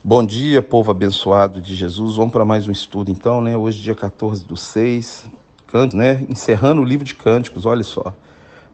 Bom dia, povo abençoado de Jesus. Vamos para mais um estudo então, né? Hoje, dia 14/6, né? Encerrando o livro de Cânticos, olha só,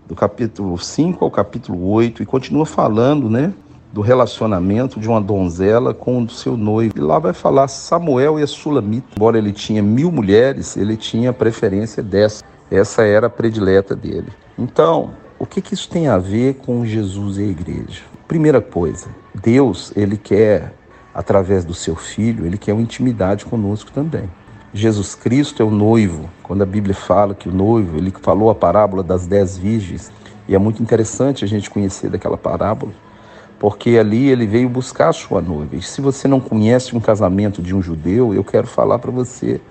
do capítulo 5 ao capítulo 8, e continua falando, né? Do relacionamento de uma donzela com o seu noivo. E lá vai falar Samuel e a Sulamita. Embora ele tinha 1000 mulheres, ele tinha preferência dessa. Essa era a predileta dele. Então, o que isso tem a ver com Jesus e a igreja? Primeira coisa, Deus, ele quer, através do seu Filho, ele quer uma intimidade conosco também. Jesus Cristo é o noivo. Quando a Bíblia fala que o noivo, ele falou a parábola das 10 virgens, e é muito interessante a gente conhecer daquela parábola, porque ali ele veio buscar a sua noiva. E se você não conhece um casamento de um judeu, eu quero falar para você,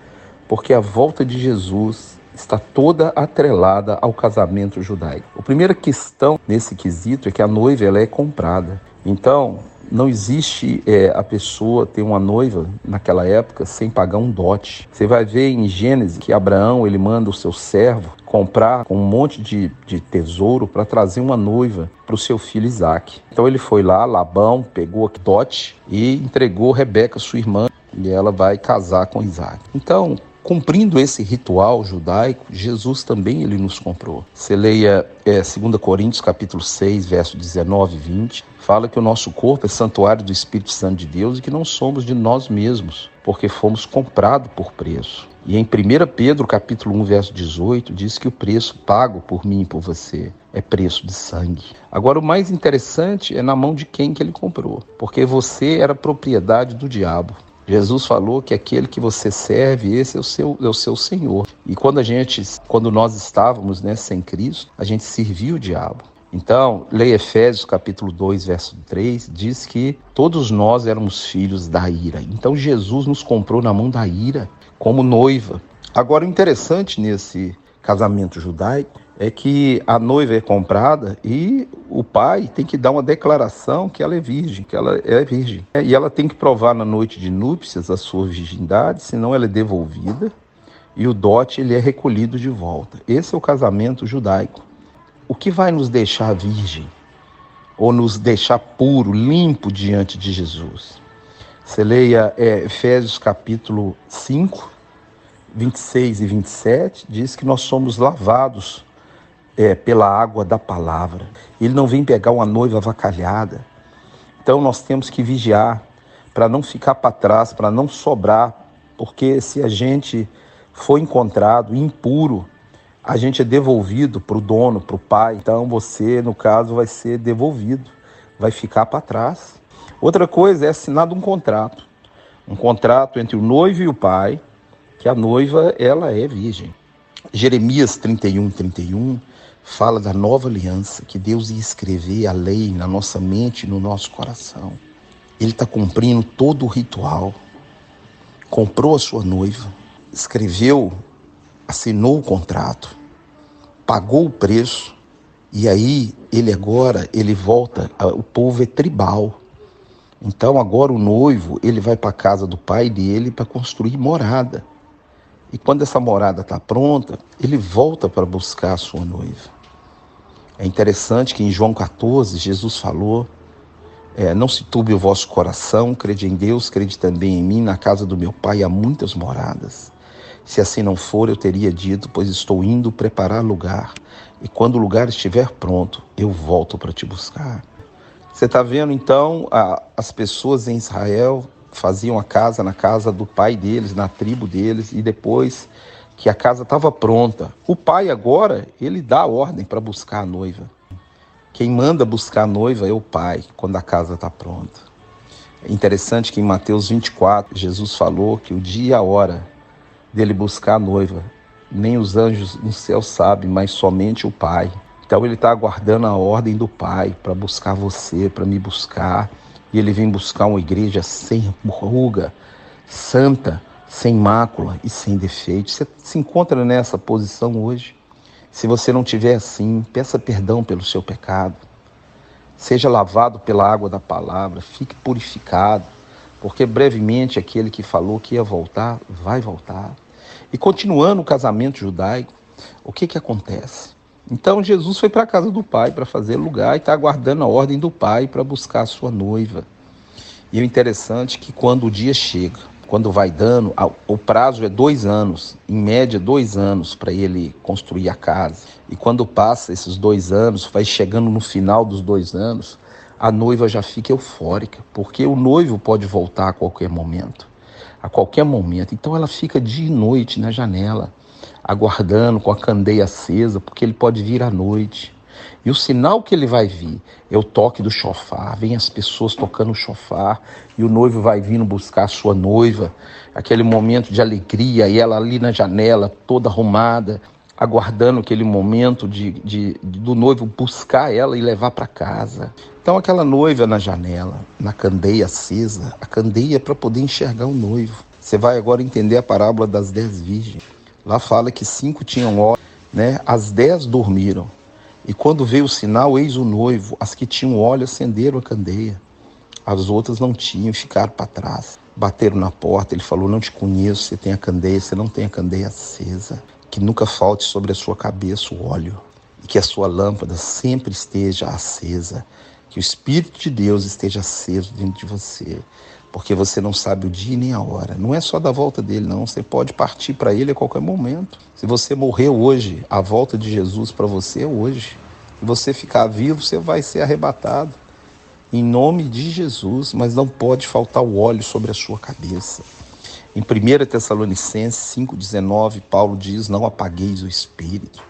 porque a volta de Jesus está toda atrelada ao casamento judaico. A primeira questão nesse quesito é que a noiva ela é comprada. Então, não existe a pessoa ter uma noiva naquela época sem pagar um dote. Você vai ver em Gênesis que Abraão ele manda o seu servo comprar um monte de tesouro para trazer uma noiva para o seu filho Isaac. Então ele foi lá, Labão pegou a dote e entregou Rebeca, sua irmã, e ela vai casar com Isaac. Então, cumprindo esse ritual judaico, Jesus também ele nos comprou. Você leia 2 Coríntios capítulo 6, verso 19 e 20, fala que o nosso corpo é santuário do Espírito Santo de Deus e que não somos de nós mesmos, porque fomos comprados por preço. E em 1 Pedro capítulo 1, verso 18, diz que o preço pago por mim e por você é preço de sangue. Agora, o mais interessante é na mão de quem que ele comprou, porque você era propriedade do diabo. Jesus falou que aquele que você serve, esse é o seu Senhor. E quando nós estávamos sem Cristo, a gente servia o diabo. Então, leia Efésios capítulo 2, verso 3, diz que todos nós éramos filhos da ira. Então, Jesus nos comprou na mão da ira, como noiva. Agora, o interessante nesse casamento judaico é que a noiva é comprada e o pai tem que dar uma declaração que ela é virgem, E ela tem que provar na noite de núpcias a sua virgindade, senão ela é devolvida e o dote ele é recolhido de volta. Esse é o casamento judaico. O que vai nos deixar virgem ou nos deixar puro, limpo diante de Jesus? Você leia Efésios capítulo 5, 26 e 27, diz que nós somos lavados pela água da palavra. Ele não vem pegar uma noiva avacalhada. Então nós temos que vigiar para não ficar para trás, para não sobrar, porque se a gente for encontrado impuro, a gente é devolvido para o dono, para o pai. Então você, no caso, vai ser devolvido, vai ficar para trás. Outra coisa é assinado um contrato entre o noivo e o pai, que a noiva ela é virgem. Jeremias 31:31 fala da nova aliança, que Deus ia escrever a lei na nossa mente e no nosso coração. Ele está cumprindo todo o ritual. Comprou a sua noiva, escreveu, assinou o contrato, pagou o preço, e aí ele volta, o povo é tribal. Então agora o noivo, ele vai para a casa do pai dele para construir morada. E quando essa morada está pronta, ele volta para buscar a sua noiva. É interessante que em João 14, Jesus falou, não se turbe o vosso coração, crede em Deus, crede também em mim, na casa do meu pai há muitas moradas. Se assim não for, eu teria dito, pois estou indo preparar lugar, e quando o lugar estiver pronto, eu volto para te buscar. Você está vendo então, as pessoas em Israel faziam a casa na casa do pai deles, na tribo deles, e depois que a casa estava pronta, o pai agora, ele dá a ordem para buscar a noiva. Quem manda buscar a noiva é o pai, quando a casa está pronta. É interessante que em Mateus 24, Jesus falou que o dia e a hora dele buscar a noiva, nem os anjos no céu sabem, mas somente o pai. Então ele está aguardando a ordem do pai para buscar você, para me buscar. E ele vem buscar uma igreja sem ruga, santa, sem mácula e sem defeito. Você se encontra nessa posição hoje? Se você não tiver assim, peça perdão pelo seu pecado. Seja lavado pela água da palavra, fique purificado, porque brevemente aquele que falou que ia voltar, vai voltar. E continuando o casamento judaico, o que acontece? Então Jesus foi para a casa do pai para fazer lugar e está aguardando a ordem do pai para buscar a sua noiva. E o interessante é que quando o dia chega, quando vai dando, o prazo é 2 anos, em média 2 anos para ele construir a casa. E quando passa esses 2 anos, vai chegando no final dos 2 anos, a noiva já fica eufórica, porque o noivo pode voltar a qualquer momento. A qualquer momento. Então ela fica dia e noite na janela, aguardando com a candeia acesa, porque ele pode vir à noite. E o sinal que ele vai vir é o toque do chofar. Vem as pessoas tocando o chofar e o noivo vai vindo buscar a sua noiva. Aquele momento de alegria e ela ali na janela, toda arrumada, aguardando aquele momento do noivo buscar ela e levar para casa. Então aquela noiva na janela, na candeia acesa, a candeia é para poder enxergar o noivo. Você vai agora entender a parábola das 10 virgens. Lá fala que 5 tinham óleo, né? As 10 dormiram. E quando veio o sinal, eis o noivo. As que tinham óleo acenderam a candeia. As outras não tinham, ficaram para trás. Bateram na porta, ele falou, não te conheço, você tem a candeia, você não tem a candeia acesa. Que nunca falte sobre a sua cabeça o óleo. E que a sua lâmpada sempre esteja acesa. Que o Espírito de Deus esteja aceso dentro de você. Porque você não sabe o dia nem a hora. Não é só da volta dele, não. Você pode partir para ele a qualquer momento. Se você morrer hoje, a volta de Jesus para você é hoje. Se você ficar vivo, você vai ser arrebatado. Em nome de Jesus, mas não pode faltar o óleo sobre a sua cabeça. Em 1 Tessalonicenses 5,19, Paulo diz, não apagueis o Espírito.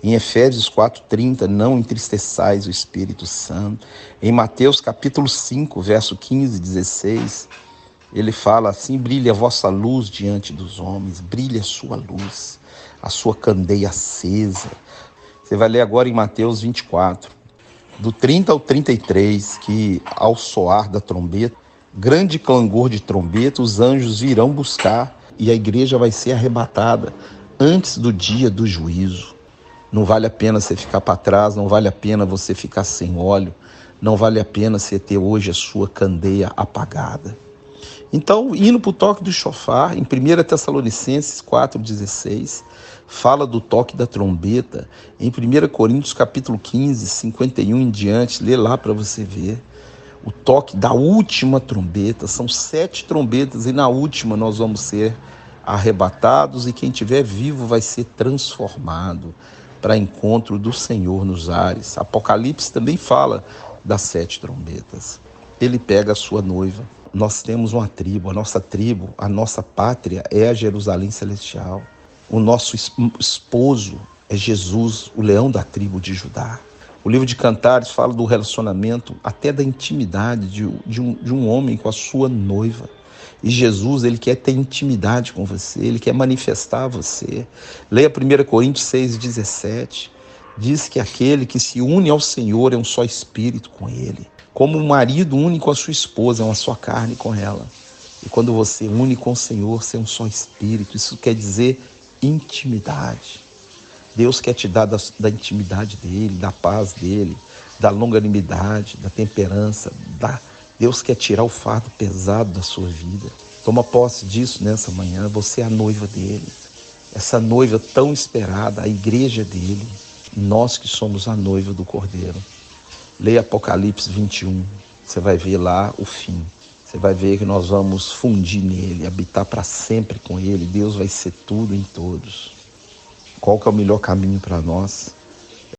Em Efésios 4,30, não entristeçais o Espírito Santo. Em Mateus capítulo 5, verso 15 e 16, ele fala assim, brilhe a vossa luz diante dos homens, brilhe a sua luz, a sua candeia acesa. Você vai ler agora em Mateus 24, do 30 ao 33, que ao soar da trombeta, grande clangor de trombeta, os anjos virão buscar e a igreja vai ser arrebatada antes do dia do juízo. Não vale a pena você ficar para trás, não vale a pena você ficar sem óleo, não vale a pena você ter hoje a sua candeia apagada. Então, indo para o toque do chofar, em 1 Tessalonicenses 4,16, fala do toque da trombeta. Em 1 Coríntios capítulo 15, 51 em diante, lê lá para você ver. O toque da última trombeta, são 7 trombetas e na última nós vamos ser arrebatados e quem estiver vivo vai ser transformado para encontro do Senhor nos ares. Apocalipse também fala das 7 trombetas. Ele pega a sua noiva. Nós temos uma tribo, a nossa pátria é a Jerusalém Celestial. O nosso esposo é Jesus, o leão da tribo de Judá. O livro de Cantares fala do relacionamento, até da intimidade de um homem com a sua noiva. E Jesus, ele quer ter intimidade com você, ele quer manifestar você. Leia 1 Coríntios 6,17. Diz que aquele que se une ao Senhor é um só espírito com ele. Como um marido une com a sua esposa, é uma só carne com ela. E quando você une com o Senhor, você é um só espírito. Isso quer dizer intimidade. Deus quer te dar da intimidade dele, da paz dele, da longanimidade, da temperança. Deus quer tirar o fardo pesado da sua vida. Toma posse disso nessa manhã. Você é a noiva dele. Essa noiva tão esperada, a igreja dele. Nós que somos a noiva do Cordeiro. Leia Apocalipse 21. Você vai ver lá o fim. Você vai ver que nós vamos fundir nele, habitar para sempre com ele. Deus vai ser tudo em todos. Qual que é o melhor caminho para nós?